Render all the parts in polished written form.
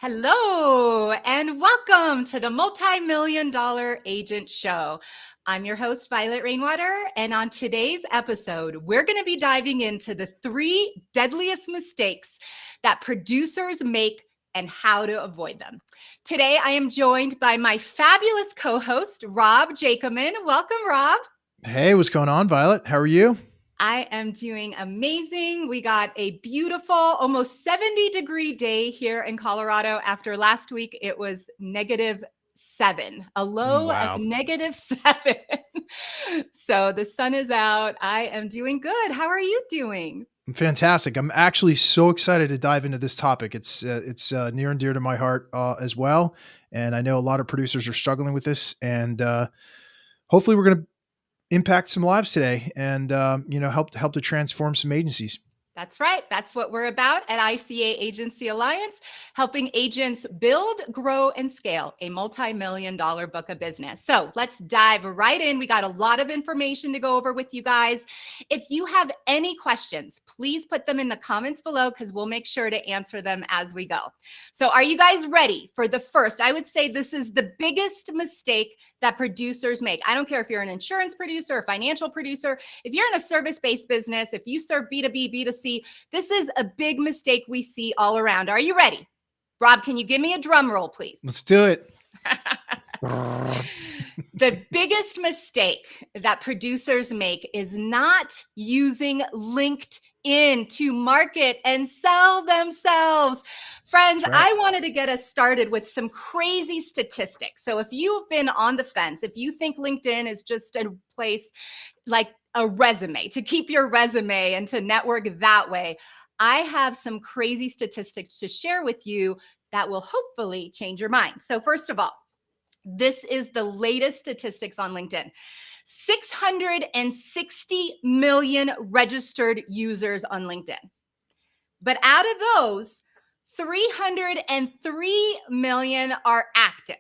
Hello, and welcome to the Multi-Million Dollar Agent Show. I'm your host, Violet Rainwater, and on today's episode, we're going to be diving into the 3 deadliest mistakes that producers make and how to avoid them. Today, I am joined by my fabulous co-host, Rob Jacobman. Welcome, Rob. Hey, what's going on, Violet? How are you? I am doing amazing. We got a beautiful, almost 70-degree day here in Colorado. After last week, it was -7, a low of Wow. -7. So the sun is out. I am doing good. How are you doing? Fantastic. I'm actually so excited to dive into this topic. It's near and dear to my heart as well, and I know a lot of producers are struggling with this. And hopefully, we're going to impact some lives today, and help to transform some agencies. That's right. That's what we're about at ICA Agency Alliance, helping agents build, grow, and scale a multi-million dollar book of business. So let's dive right in. We got a lot of information to go over with you guys. If you have any questions, please put them in the comments below because we'll make sure to answer them as we go. So are you guys ready for the first? I would say this is the biggest mistake that producers make. I don't care if you're an insurance producer, a financial producer, if you're in a service-based business, if you serve B2B, B2C, this is a big mistake we see all around. Are you ready? Rob, can you give me a drum roll, please? Let's do it. The biggest mistake that producers make is not using LinkedIn to market and sell themselves. Friends, That's right. I wanted to get us started with some crazy statistics. So if you've been on the fence, if you think LinkedIn is just a place like a resume, to keep your resume and to network that way, I have some crazy statistics to share with you that will hopefully change your mind. So first of all, this is the latest statistics on LinkedIn. 660 million registered users on LinkedIn. But out of those, 303 million are active.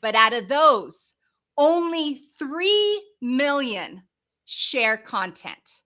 But out of those, only 3 million share content.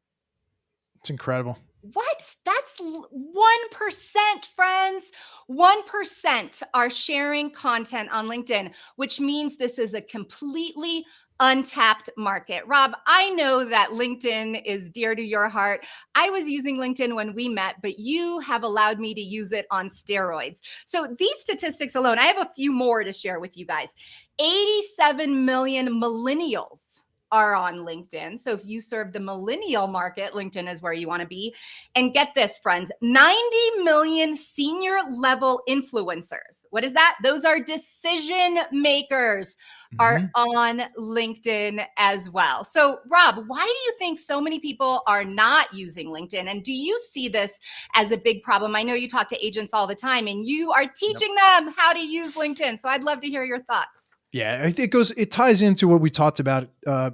It's incredible. What? That's 1%, friends. 1% are sharing content on LinkedIn, which means this is a completely untapped market. Rob, I know that LinkedIn is dear to your heart. I was using LinkedIn when we met, but you have allowed me to use it on steroids. So these statistics alone, I have a few more to share with you guys. 87 million millennials are on LinkedIn. So if you serve the millennial market, LinkedIn is where you want to be. And get this, friends, 90 million senior level influencers. What is that? Those are decision makers are on LinkedIn as well. So Rob, why do you think so many people are not using LinkedIn? And do you see this as a big problem? I know you talk to agents all the time and you are teaching them how to use LinkedIn. So I'd love to hear your thoughts. Yeah, it ties into what we talked about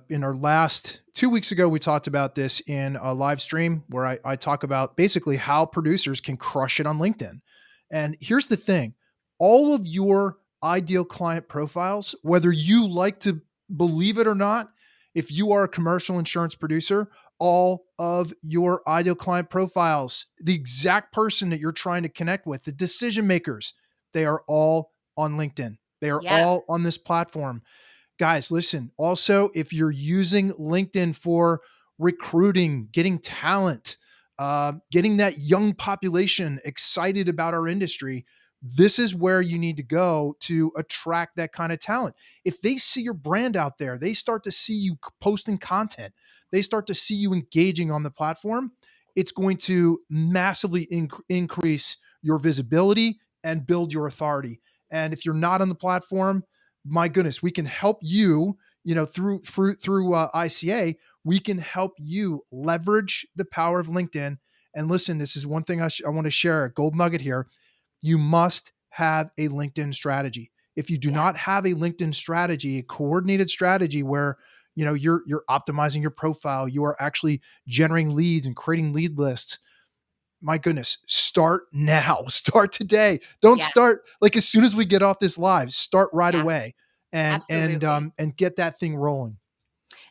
in our last 2 weeks ago. We talked about this in a live stream where I talk about basically how producers can crush it on LinkedIn. And here's the thing, all of your ideal client profiles, whether you like to believe it or not, if you are a commercial insurance producer, all of your ideal client profiles, the exact person that you're trying to connect with, the decision makers, they are all on LinkedIn. They are Yeah. all on this platform. Guys, listen, also, if you're using LinkedIn for recruiting, getting talent, getting that young population excited about our industry, this is where you need to go to attract that kind of talent. If they see your brand out there, they start to see you posting content, they start to see you engaging on the platform, it's going to massively increase your visibility and build your authority. And if you're not on the platform, my goodness, we can help you, through ICA, we can help you leverage the power of LinkedIn. And listen, this is one thing I want to share, a gold nugget here. You must have a LinkedIn strategy. If you do not have a LinkedIn strategy, a coordinated strategy where you're optimizing your profile, you are actually generating leads and creating lead lists, my goodness, start now. Start today. Don't Yes. start like as soon as we get off this live. Start right Yeah, away absolutely. and get that thing rolling.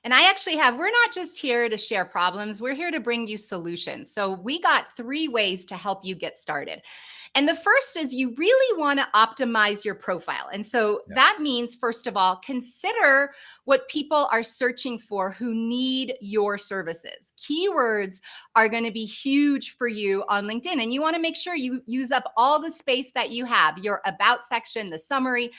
And I actually we're not just here to share problems, we're here to bring you solutions. So we got 3 ways to help you get started. And the first is you really want to optimize your profile. And so Yeah. that means, first of all, consider what people are searching for who need your services. Keywords are going to be huge for you on LinkedIn. And you want to make sure you use up all the space that you have, your about section, the summary,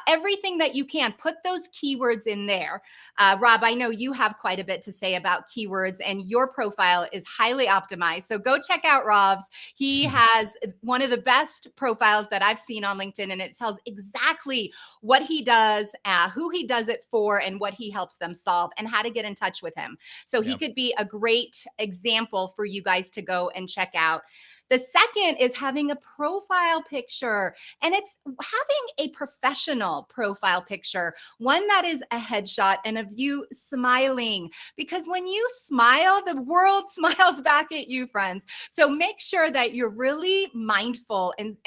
everything that you can. Put those keywords in there. Rob, I know you have quite a bit to say about keywords, and your profile is highly optimized. So go check out Rob's. He has one of the best profiles that I've seen on LinkedIn, and it tells exactly what he does, who he does it for, and what he helps them solve, and how to get in touch with him. So he Yeah. could be a great example for you guys to go and check out. The second is having a profile picture, and it's having a professional profile picture, one that is a headshot and of you smiling, because when you smile, the world smiles back at you, friends. So make sure that you're really mindful and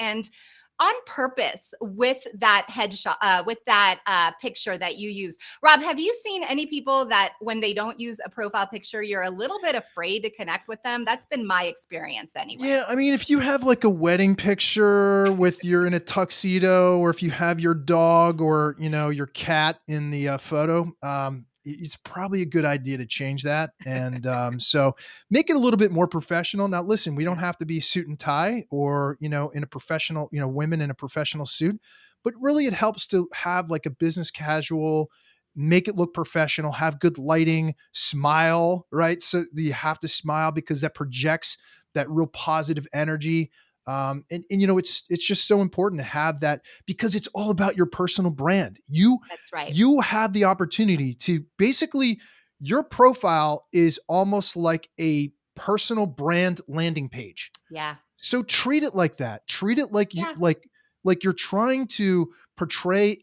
on purpose with that headshot, with that picture that you use. Rob, have you seen any people that when they don't use a profile picture, you're a little bit afraid to connect with them? That's been my experience anyway. Yeah, I mean, if you have like a wedding picture with you're in a tuxedo, or if you have your dog or your cat in the photo, it's probably a good idea to change that. And so make it a little bit more professional. Now, listen, we Yeah, don't have to be suit and tie or in a professional, women in a professional suit, but really it helps to have like a business casual. Make it look professional, have good lighting, smile, right? So you have to smile because that projects that real positive energy. And it's just so important to have that because it's all about your personal brand. You that's right. you have the opportunity to basically your profile is almost like a personal brand landing page. Yeah. So treat it like that. Treat it like you Yeah. like you're trying to portray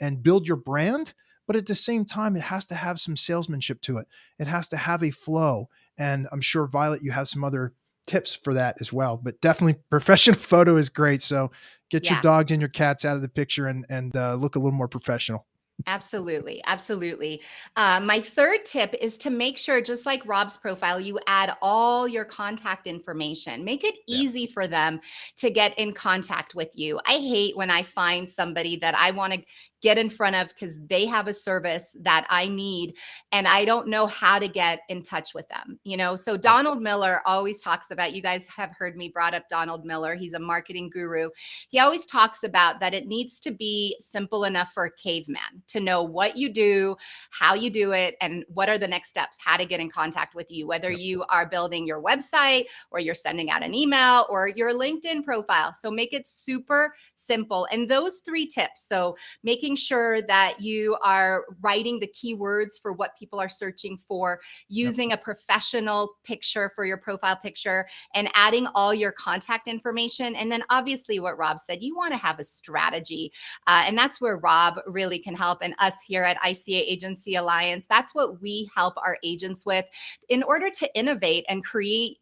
and build your brand, but at the same time, it has to have some salesmanship to it. It has to have a flow. And I'm sure Violet, you have some other tips for that as well. But definitely, professional photo is great. So get your Yeah. dogs and your cats out of the picture and look a little more professional. Absolutely. Absolutely. My third tip is to make sure, just like Rob's profile, you add all your contact information. Make it Yeah. easy for them to get in contact with you. I hate when I find somebody that I want to get in front of because they have a service that I need and I don't know how to get in touch with them. So Yep. Donald Miller always talks about, you guys have heard me brought up Donald Miller. He's a marketing guru. He always talks about that it needs to be simple enough for a caveman to know what you do, how you do it, and what are the next steps, how to get in contact with you, whether Yep. you are building your website or you're sending out an email or your LinkedIn profile. So make it super simple. And those three tips. So making sure that you are writing the keywords for what people are searching for, Yep. using a professional picture for your profile picture, and adding all your contact information. And then obviously what Rob said, you want to have a strategy. And that's where Rob really can help. And us here at ICA Agency Alliance, that's what we help our agents with in order to innovate and create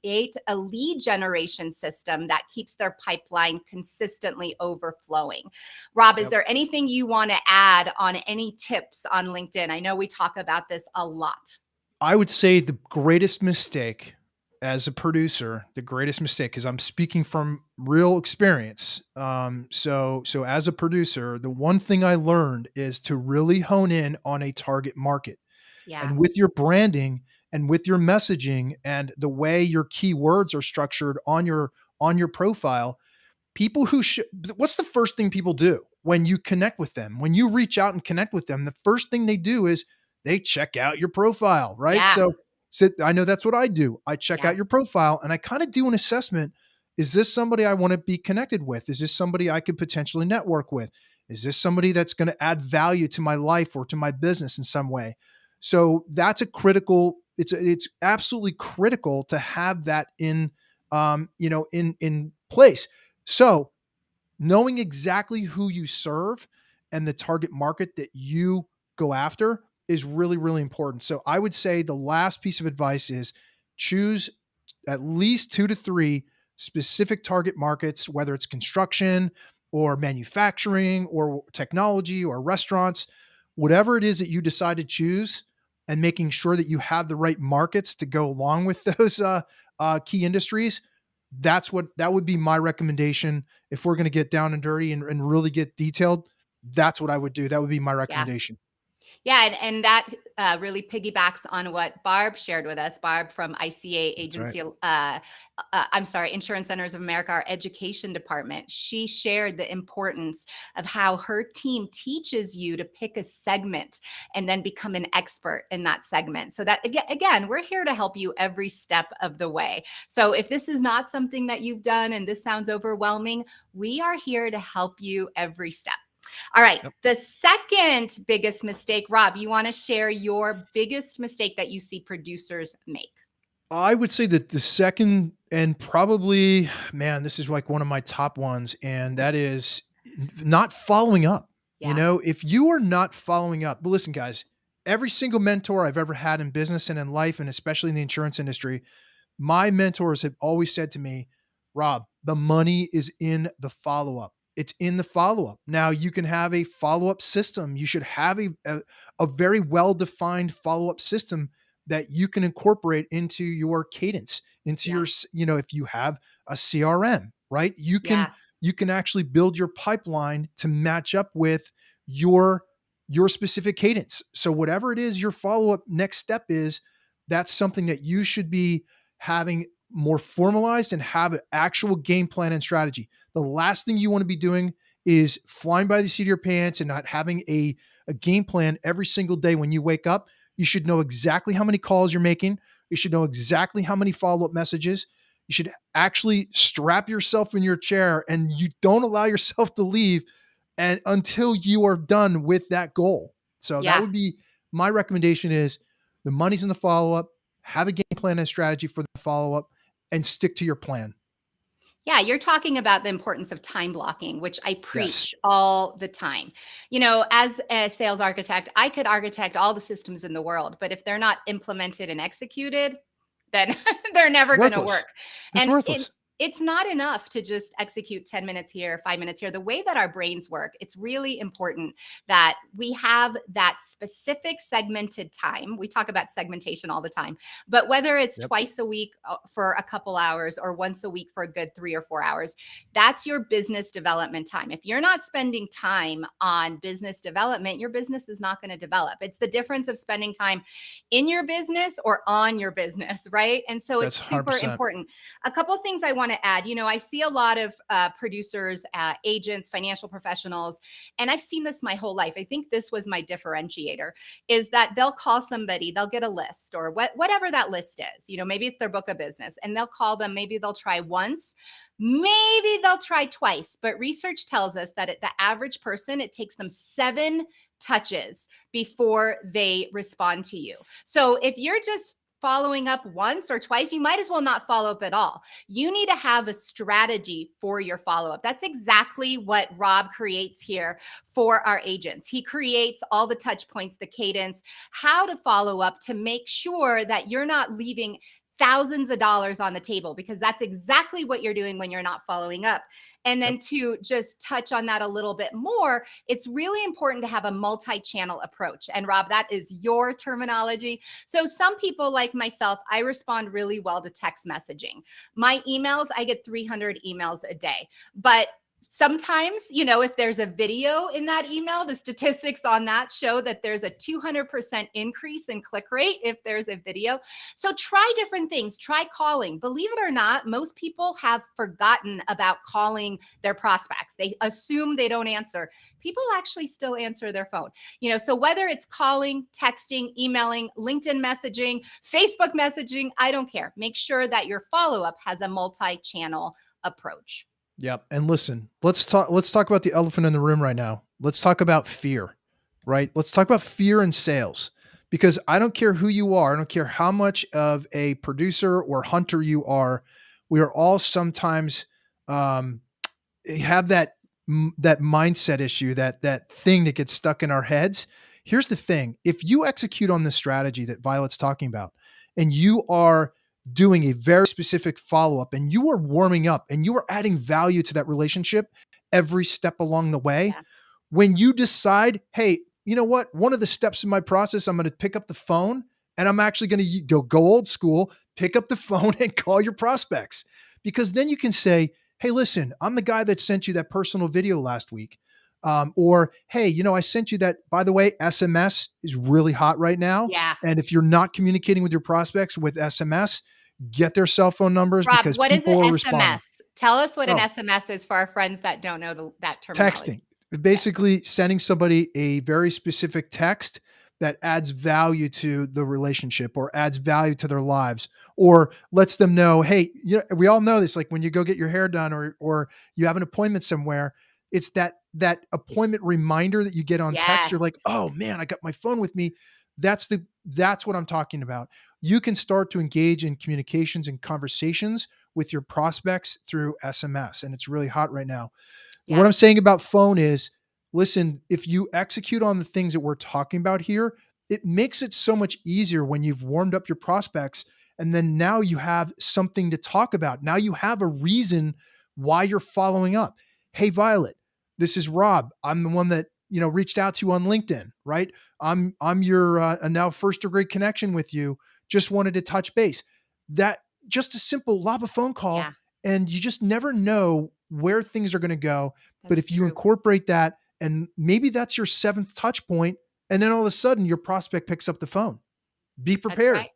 a lead generation system that keeps their pipeline consistently overflowing. Rob, is Yep. there anything you want to add on any tips on LinkedIn? I know we talk about this a lot. I would say the greatest mistake as a producer, the greatest mistake, because I'm speaking from real experience. So as a producer, the one thing I learned is to really hone in on a target market. Yeah. And with your branding and with your messaging and the way your keywords are structured on your profile, people who should what's the first thing people do when you connect with them? When you reach out and connect with them, the first thing they do is they check out your profile, right? Yeah. So I know that's what I do. I check Yeah. out your profile and I kind of do an assessment. Is this somebody I want to be connected with? Is this somebody I could potentially network with? Is this somebody that's going to add value to my life or to my business in some way? So that's a critical, it's absolutely critical to have that in place. So, knowing exactly who you serve and the target market that you go after is really, really important. So, I would say the last piece of advice is choose at least 2 to 3 specific target markets, whether it's construction or manufacturing or technology or restaurants, whatever it is that you decide to choose, and making sure that you have the right markets to go along with those key industries. That would be my recommendation. If we're going to get down and dirty and really get detailed, that's what I would do. That would be my Yeah. recommendation. Yeah, and that really piggybacks on what Barb shared with us. Barb from ICA That's right. Agency, I'm sorry, Insurance Centers of America, our education department. She shared the importance of how her team teaches you to pick a segment and then become an expert in that segment. So that again, we're here to help you every step of the way. So if this is not something that you've done and this sounds overwhelming, we are here to help you every step. All right. Yep. The second biggest mistake, Rob, you want to share your biggest mistake that you see producers make? I would say that the second and probably, man, this is like one of my top ones, and that is not following up. You Yeah. know, if you are not following up, but listen, guys, every single mentor I've ever had in business and in life, and especially in the insurance industry, my mentors have always said to me, Rob, the money is in the follow up. It's in the follow up. Now, you can have a follow up system. You should have a very well defined follow up system that you can incorporate into your cadence, into Yeah. your, if you have a CRM, right? Yeah. You can actually build your pipeline to match up with your your specific cadence. So whatever it is your follow up next step is, that's something that you should be having more formalized and have an actual game plan and strategy. The last thing you want to be doing is flying by the seat of your pants and not having a game plan every single day when you wake up. You should know exactly how many calls you're making. You should know exactly how many follow up messages. You should actually strap yourself in your chair and you don't allow yourself to leave and until you are done with that goal. So that Yeah. would be my recommendation is the money's in the follow up, have a game plan and strategy for the follow up and stick to your plan. Yeah, you're talking about the importance of time blocking, which I Yes. preach all the time. You know, as a sales architect, I could architect all the systems in the world, but if they're not implemented and executed, then they're never going to Worthless. work. It's And worthless. it's not enough to just execute 10 minutes here, 5 minutes here. The way that our brains work, it's really important that we have that specific segmented time. We talk about segmentation all the time, but whether it's Yep. twice a week for a couple hours or once a week for a good 3 or 4 hours, that's your business development time. If you're not spending time on business development, your business is not going to develop. It's the difference of spending time in your business or on your business, right? And so it's That's super 100%. important. A couple things I want to add. You know, I see a lot of producers, agents, financial professionals, and I've seen this my whole life. I think this was my differentiator is that they'll call somebody, they'll get a list or whatever that list is. You know, maybe it's their book of business and they'll call them, maybe they'll try once, maybe they'll try twice, but research tells us that the average person, it takes them 7 touches before they respond to you. So if you're just following up once or twice, you might as well not follow up at all. You need to have a strategy for your follow up. That's exactly what Rob creates here for our agents. He creates all the touch points, the cadence, how to follow up to make sure that you're not leaving thousands of dollars on the table, because that's exactly what you're doing when you're not following up. And then Yep. to just touch on that a little bit more, it's really important to have a multi-channel approach. And Rob, that is your terminology. So some people like myself, I respond really well to text messaging. My emails, I get 300 emails a day, but sometimes, you know, if there's a video in that email, the statistics on that show that there's a 200% increase in click rate if there's a video. So try different things. Try calling. Believe it or not, most people have forgotten about calling their prospects. They assume they don't answer. People actually still answer their phone. You know, so whether it's calling, texting, emailing, LinkedIn messaging, Facebook messaging, I don't care. Make sure that your follow-up has a multi-channel approach. Yep. And listen, let's talk about the elephant in the room right now. Let's talk about fear, right? Let's talk about fear in sales because I don't care who you are, I don't care how much of a producer or hunter you are. We are all sometimes um have that mindset issue, that thing that gets stuck in our heads. Here's the thing. If you execute on the strategy that Violet's talking about and you are doing a very specific follow-up and you are warming up and you are adding value to that relationship every step along the way, Yeah. when you decide, hey, you know what? One of the steps in my process, I'm going to pick up the phone and I'm actually going to go old school, pick up the phone and call your prospects because then you can say, hey, listen, I'm the guy that sent you that personal video last week. Or, hey, I sent you that, by the way, SMS is really hot right now. Yeah. And if you're not communicating with your prospects with SMS, get their cell phone numbers Rob, because what is an people are responding. SMS? Tell us what an Oh, SMS is for our friends that don't know that terminology. texting. Yeah. Basically sending somebody a very specific text that adds value to the relationship or adds value to their lives or lets them know, hey, we all know this, like when you go get your hair done or you have an appointment somewhere, it's that appointment reminder that you get on text. You're Yes. like, oh man, I got my phone with me. That's what I'm talking about. You can start to engage in communications and conversations with your prospects through SMS, and it's really hot right now. What Yeah. I'm saying about phone is, listen, if you execute on the things that we're talking about here, it makes it so much easier when you've warmed up your prospects and then now you have something to talk about. Now you have a reason why you're following up. Hey Violet, this is Rob. I'm the one that, reached out to you on LinkedIn, right? I'm your a now first degree connection with you. Just wanted to touch base. That just a simple lob a phone call, Yeah. and you just never know where things are going to go. But That's if you true. incorporate that, and maybe that's your seventh touch point, and then all of a sudden your prospect picks up the phone, be That's prepared. right.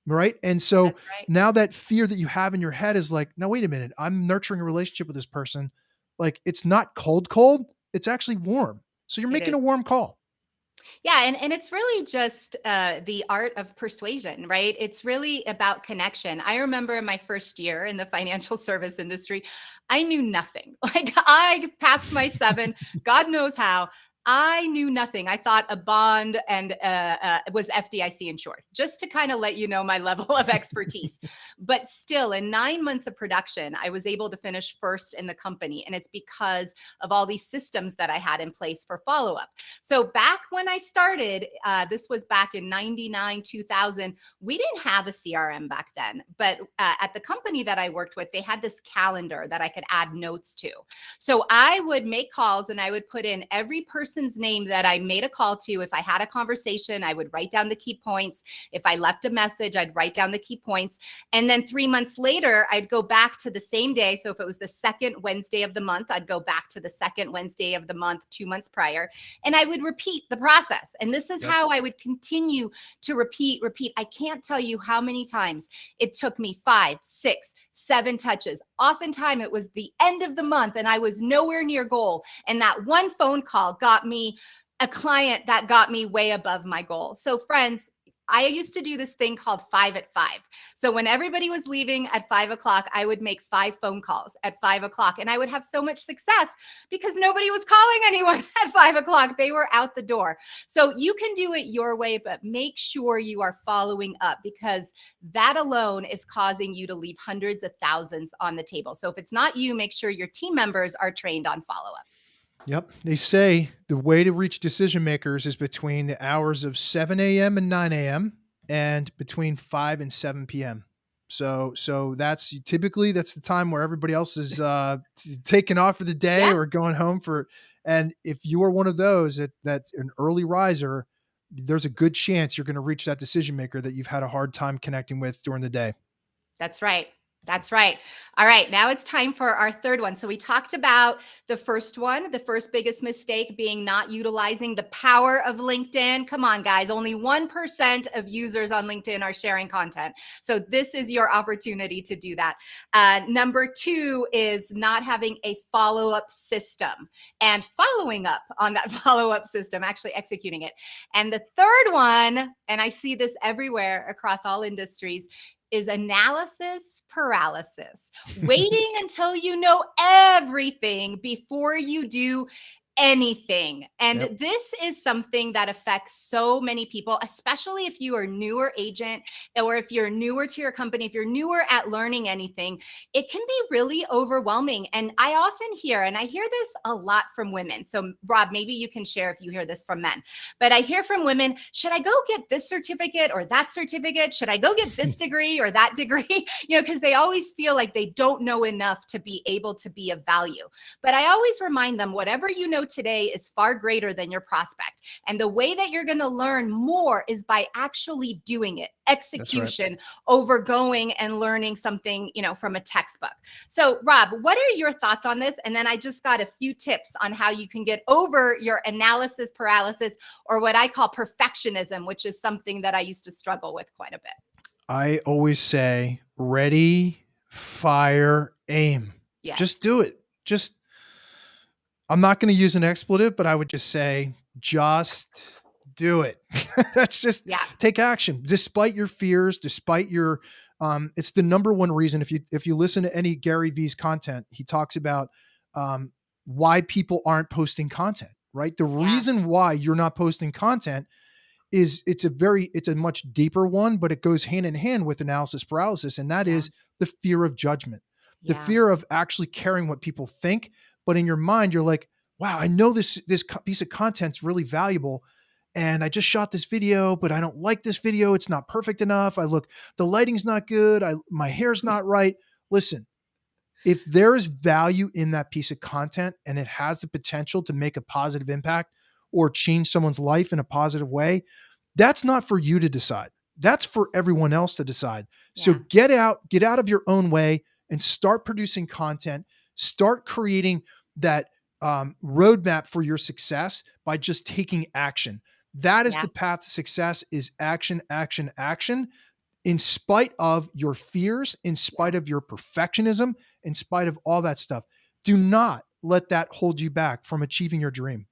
Right. And so That's right. now that fear that you have in your head is like, no, wait a minute. I'm nurturing a relationship with this person. Like it's not cold, it's actually warm. So you're It making is. a warm call. Yeah, and it's really just the art of persuasion, right? It's really about connection. I remember in my first year in the financial service industry, I knew nothing. Like I passed my seven, God knows how. I knew nothing. I thought a bond and was FDIC insured, just to kind of let you know my level of expertise. But still, in 9 months of production, I was able to finish first in the company, and it's because of all these systems that I had in place for follow up. So back when I started, this was back in 99, 2000, we didn't have a CRM back then. But at the company that I worked with, they had this calendar that I could add notes to. So I would make calls and I would put in every person's name that I made a call to. If I had a conversation, I would write down the key points. If I left a message, I'd write down the key points. And then 3 months later, I'd go back to the same day. So if it was the second Wednesday of the month, I'd go back to the second Wednesday of the month, 2 months prior. And I would repeat the process. And this is Yep. how I would continue to repeat. I can't tell you how many times it took me 5, 6, 7 touches. Oftentimes it was the end of the month and I was nowhere near goal. And that one phone call got me a client that got me way above my goal. So friends, I used to do this thing called 5 at 5. So when everybody was leaving at 5 o'clock, I would make 5 phone calls at 5 o'clock, and I would have so much success because nobody was calling anyone at 5 o'clock. They were out the door. So you can do it your way, but make sure you are following up because that alone is causing you to leave hundreds of thousands on the table. So if it's not you, make sure your team members are trained on follow up. Yep. They say the way to reach decision makers is between the hours of 7 a.m. and 9 a.m. and between 5 and 7 p.m. So that's typically that's the time where everybody else is taking off for the day Yeah. or going home for. And if you are one of those that's an early riser, there's a good chance you're going to reach that decision maker that you've had a hard time connecting with during the day. That's right. That's right. All right. Now it's time for our third one. So we talked about the first one, the first biggest mistake being not utilizing the power of LinkedIn. Come on, guys. Only 1% of users on LinkedIn are sharing content. So this is your opportunity to do that. Number 2 is not having a follow-up system and following up on that follow-up system, actually executing it. And the third one, and I see this everywhere across all industries, is analysis paralysis, waiting until you know everything before you do anything. And Yep. this is something that affects so many people, especially if you are newer agent or if you're newer to your company, if you're newer at learning anything, it can be really overwhelming. And I often hear, and I hear this a lot from women. So Rob, maybe you can share if you hear this from men, but I hear from women, should I go get this certificate or that certificate? Should I go get this degree or that degree? Because they always feel like they don't know enough to be able to be of value. But I always remind them, whatever you know know today is far greater than your prospect. And the way that you're going to learn more is by actually doing it. That's right. Execution over going and learning something, from a textbook. So, Rob, what are your thoughts on this? And then I just got a few tips on how you can get over your analysis paralysis, or what I call perfectionism, which is something that I used to struggle with quite a bit. I always say ready, fire, aim. Just Yes. do it. Just I'm not going to use an expletive, but I would just say, just do it. That's just Yeah. take action despite your fears, despite your, it's the number one reason. If you listen to any Gary Vee's content, he talks about, um, why people aren't posting content, right? The Yeah. reason why you're not posting content is it's a much deeper one, but it goes hand in hand with analysis paralysis. And that Yeah. is the fear of judgment, the Yeah. fear of actually caring what people think. But in your mind, you're like, wow, I know this piece of content's really valuable. And I just shot this video, but I don't like this video. It's not perfect enough. The lighting's not good. My hair's not right. Listen, if there is value in that piece of content and it has the potential to make a positive impact or change someone's life in a positive way, that's not for you to decide. That's for everyone else to decide. So Yeah. get out of your own way and start producing content. Start creating that roadmap for your success by just taking action. That is Yeah. the path to success: is action, action, action, in spite of your fears, in Yeah. spite of your perfectionism, in spite of all that stuff. Do not let that hold you back from achieving your dream.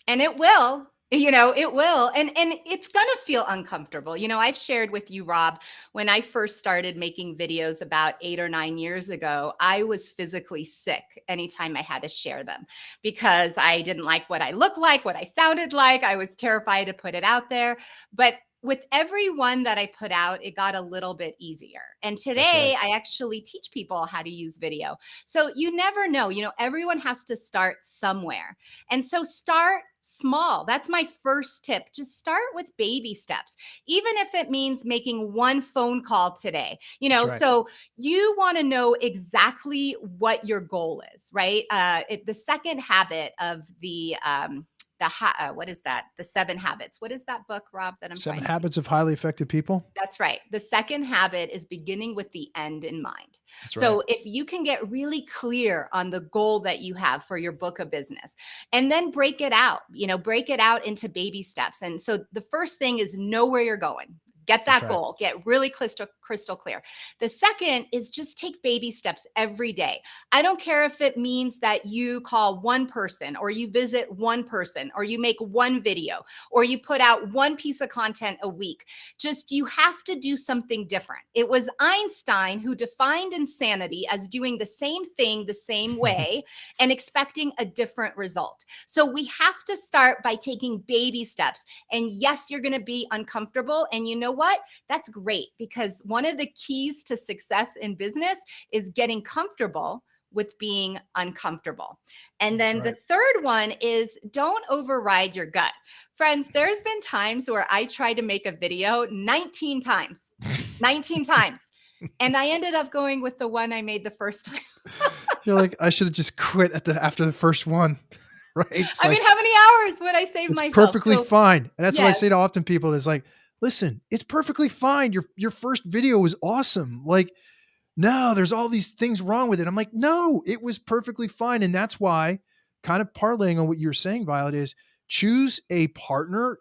And it will. It will. And it's going to feel uncomfortable. I've shared with you, Rob, when I first started making videos about 8 or 9 years ago, I was physically sick anytime I had to share them, because I didn't like what I looked like, what I sounded like. I was terrified to put it out there. But with every one that I put out, it got a little bit easier. And That's right. today I actually teach people how to use video. So you never know, everyone has to start somewhere. And so start small. That's my first tip. Just start with baby steps, even if it means making one phone call today. That's right. So you want to know exactly what your goal is, right? The second habit of what is that? The 7 habits. What is that book, Rob, that I'm Seven trying to think? Habits of Highly Effective People. That's right. The second habit is beginning with the end in mind. That's right. So if you can get really clear on the goal that you have for your book of business, and then break it out into baby steps. And so the first thing is know where you're going. Get That's that right. goal, get really crystal clear. The second is just take baby steps every day. I don't care if it means that you call one person, or you visit one person, or you make one video, or you put out one piece of content a week. Just, you have to do something different. It was Einstein who defined insanity as doing the same thing the same way and expecting a different result. So we have to start by taking baby steps. And yes, you're going to be uncomfortable. And you know what? That's great, because one of the keys to success in business is getting comfortable with being uncomfortable. And That's then the right. third one is don't override your gut. Friends, there's been times where I tried to make a video 19 times, 19 times. And I ended up going with the one I made the first time. You're like, I should have just quit after the first one. Right. It's I like, mean, how many hours would I save it's myself? perfectly So, fine. And that's what I yes, say to often people is like, listen, it's perfectly fine. Your first video was awesome. Like, no, there's all these things wrong with it. I'm like, no, it was perfectly fine. And that's why, kind of parlaying on what you're saying, Violet, is choose a partner,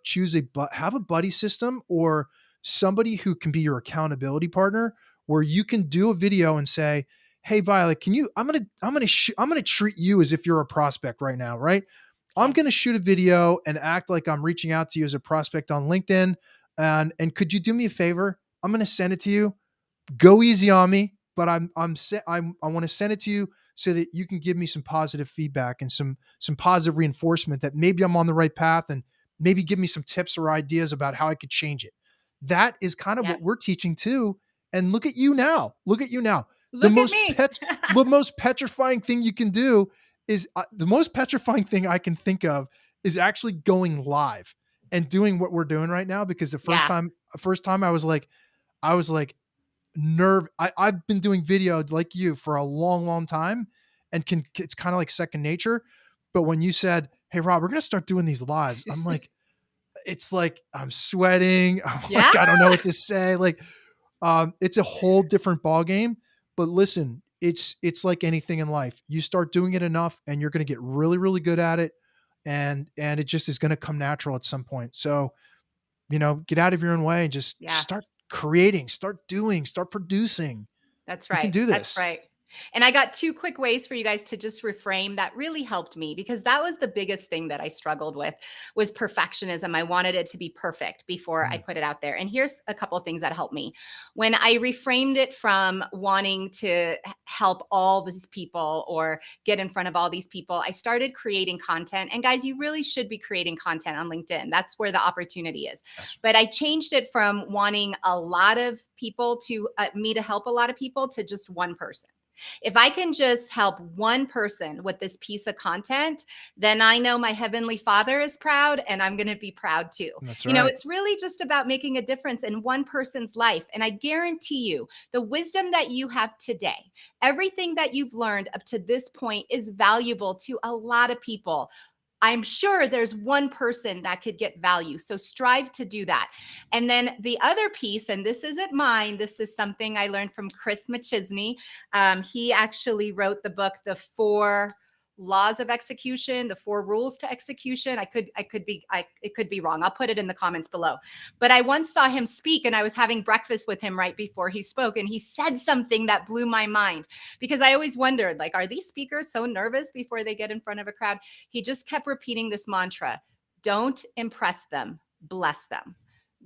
have a buddy system, or somebody who can be your accountability partner, where you can do a video and say, hey, Violet, I'm going to treat you as if you're a prospect right now. Right. I'm okay. going to shoot a video and act like I'm reaching out to you as a prospect on LinkedIn. And could you do me a favor? I'm going to send it to you. Go easy on me, but I want to send it to you so that you can give me some positive feedback and some positive reinforcement that maybe I'm on the right path, and maybe give me some tips or ideas about how I could change it. That is kind of Yeah. what we're teaching too. And look at you now. Look at you now. The Look at most me. the most petrifying thing you can do is the most petrifying thing I can think of is actually going live and doing what we're doing right now. Because the Yeah. first time I was like, I've been doing video like you for a long, long time, and it's kind of like second nature. But when you said, "Hey, Rob, we're gonna start doing these lives." I'm like, it's like I'm sweating. I'm Yeah. like, I don't know what to say. Like, it's a whole different ball game. But listen, it's like anything in life. You start doing it enough, and you're gonna get really, really good at it, and it just is gonna come natural at some point. So, get out of your own way and just Yeah. start creating, start doing, start producing. That's You can right. do That's this. right. And I got two quick ways for you guys to just reframe that really helped me, because that was the biggest thing that I struggled with was perfectionism. I wanted it to be perfect before I Mm, put it out there. And here's a couple of things that helped me. When I reframed it from wanting to help all these people or get in front of all these people, I started creating content. And guys, you really should be creating content on LinkedIn. That's where the opportunity is. that's But I changed it from wanting a lot of people to me to help a lot of people to just one person. If I can just help one person with this piece of content, then I know my heavenly Father is proud and I'm going to be proud too. that's You know, right. it's really just about making a difference in one person's life. And I guarantee you, the wisdom that you have today, everything that you've learned up to this point is valuable to a lot of people. I'm sure there's one person that could get value. So strive to do that. And then the other piece, and this isn't mine, this is something I learned from Chris McChisney. He actually wrote the book, The Four Laws of Execution, The Four Rules to Execution. It could be wrong. I'll put it in the comments below. But I once saw him speak, and I was having breakfast with him right before he spoke, and he said something that blew my mind, because I always wondered, like, are these speakers so nervous before they get in front of a crowd? He just kept repeating this mantra: don't impress them, bless them.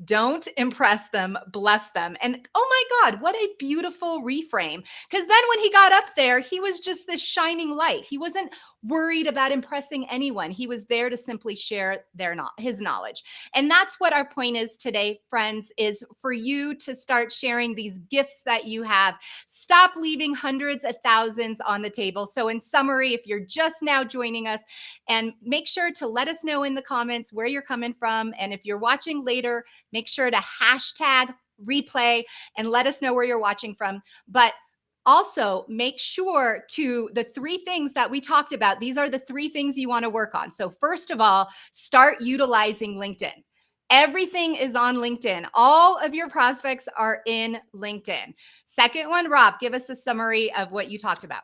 Don't impress them, bless them. And oh my God, what a beautiful reframe. Because then when he got up there, he was just this shining light. He wasn't worried about impressing anyone. He was there to simply share his knowledge. And that's what our point is today, friends, is for you to start sharing these gifts that you have. Stop leaving hundreds of thousands on the table. So in summary, if you're just now joining us, and make sure to let us know in the comments where you're coming from. And if you're watching later, make sure to hashtag replay and let us know where you're watching from. But also make sure to the three things that we talked about. These are the three things you want to work on. So first of all, start utilizing LinkedIn. Everything is on LinkedIn. All of your prospects are in LinkedIn. Second one, Rob, give us a summary of what you talked about.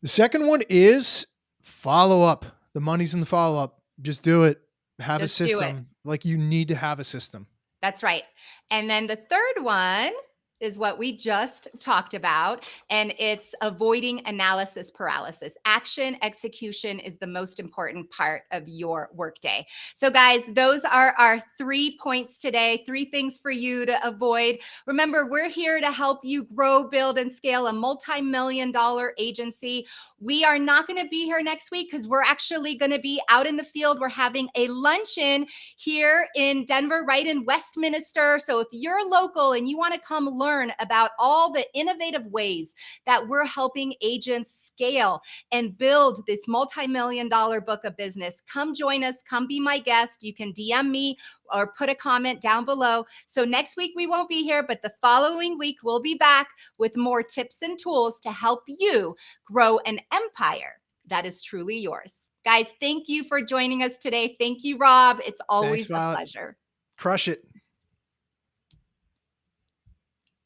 The second one is follow up. The money's in the follow up. Just do it. Have a Just do it. system. Like, you need to have a system. That's right. And then the third one is what we just talked about, and it's avoiding analysis paralysis. Action execution is the most important part of your workday. So, guys, those are our 3 points today, 3 things for you to avoid. Remember, we're here to help you grow, build, and scale a multi-million-dollar agency. We are not going to be here next week because we're actually going to be out in the field. We're having a luncheon here in Denver, right in Westminster. So if you're local and you want to come learn about all the innovative ways that we're helping agents scale and build this multi-million-dollar book of business, come join us. Come be my guest. You can DM me or put a comment down below. So next week we won't be here, but the following week we'll be back with more tips and tools to help you grow an empire that is truly yours. Guys, thank you for joining us today. Thank you, Rob. It's Thanks, always a Violet. pleasure. Crush it.